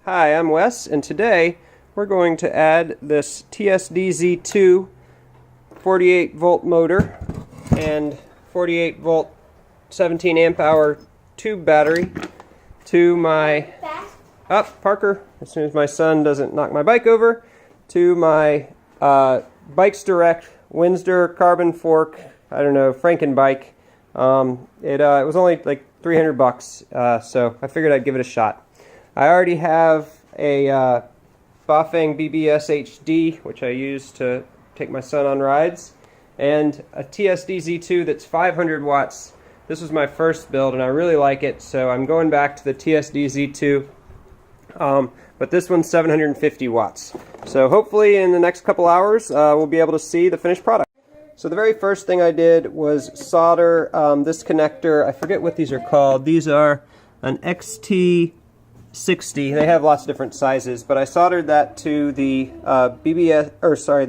Hi, I'm Wes, and today we're going to add this TSDZ2 48 volt motor and 48 volt 17 amp hour tube battery to my Parker, as soon as my son doesn't knock my bike over, to my Bikes Direct Windsor carbon fork, I don't know, Frankenbike. It was only like 300 bucks, so I figured I'd give it a shot. I already have a Bafang BBS HD, which I use to take my son on rides, and a TSDZ2 that's 500 watts. This was my first build, and I really like it, so I'm going back to the TSDZ2, but this one's 750 watts. So hopefully in the next couple hours we'll be able to see the finished product. So the very first thing I did was solder this connector. I forget what these are called. These are an XT60. They have lots of different sizes, but I soldered that to the the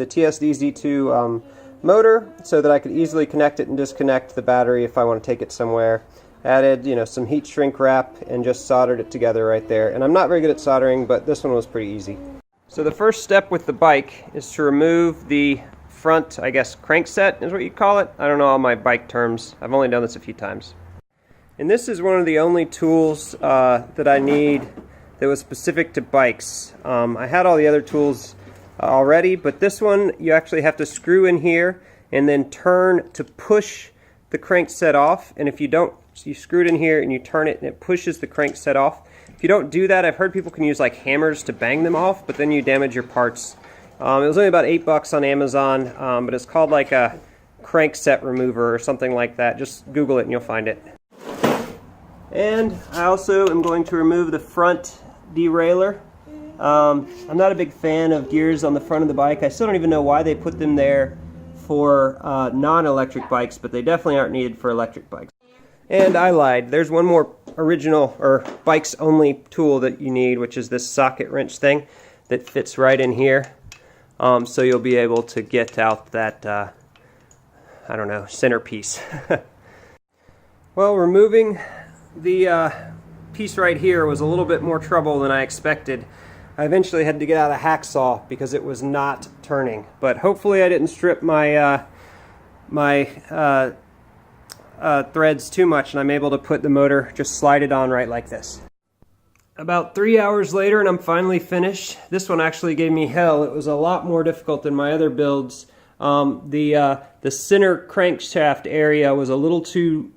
TSDZ2 motor so that I could easily connect it and disconnect the battery if I want to take it somewhere. Added, some heat shrink wrap and just soldered it together right there. And I'm not very good at soldering, but this one was pretty easy. So the first step with the bike is to remove the front, I guess, crankset is what you call it. I don't know all my bike terms. I've only done this a few times. And this is one of the only tools that I need that was specific to bikes. I had all the other tools already, but this one you actually have to screw in here and then turn to push the crankset off. And if you don't, so you screw it in here and you turn it and it pushes the crankset off. If you don't do that, I've heard people can use like hammers to bang them off, but then you damage your parts. It was only about $8 on Amazon, but it's called like a crankset remover or something like that. Just Google it and you'll find it. And I also am going to remove the front derailleur. I'm not a big fan of gears on the front of the bike. I still don't even know why they put them there for non-electric bikes, but they definitely aren't needed for electric bikes. And I lied. There's one more original or bikes only tool that you need, which is this socket wrench thing that fits right in here. So you'll be able to get out that, I don't know, centerpiece. Well, removing the piece right here was a little bit more trouble than I expected. I eventually had to get out a hacksaw because it was not turning. But hopefully I didn't strip my threads too much, and I'm able to put the motor, just slide it on right like this. About 3 hours later and I'm finally finished. This one actually gave me hell. It was a lot more difficult than my other builds. The center crankshaft area was a little too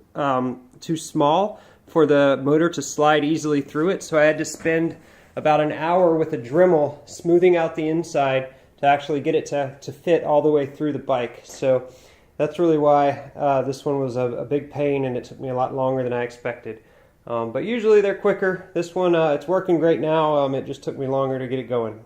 small for the motor to slide easily through it, so I had to spend about an hour with a Dremel smoothing out the inside to actually get it to fit all the way through the bike. So that's really why this one was a big pain, and it took me a lot longer than I expected. But usually they're quicker. This one, it's working great now. It just took me longer to get it going.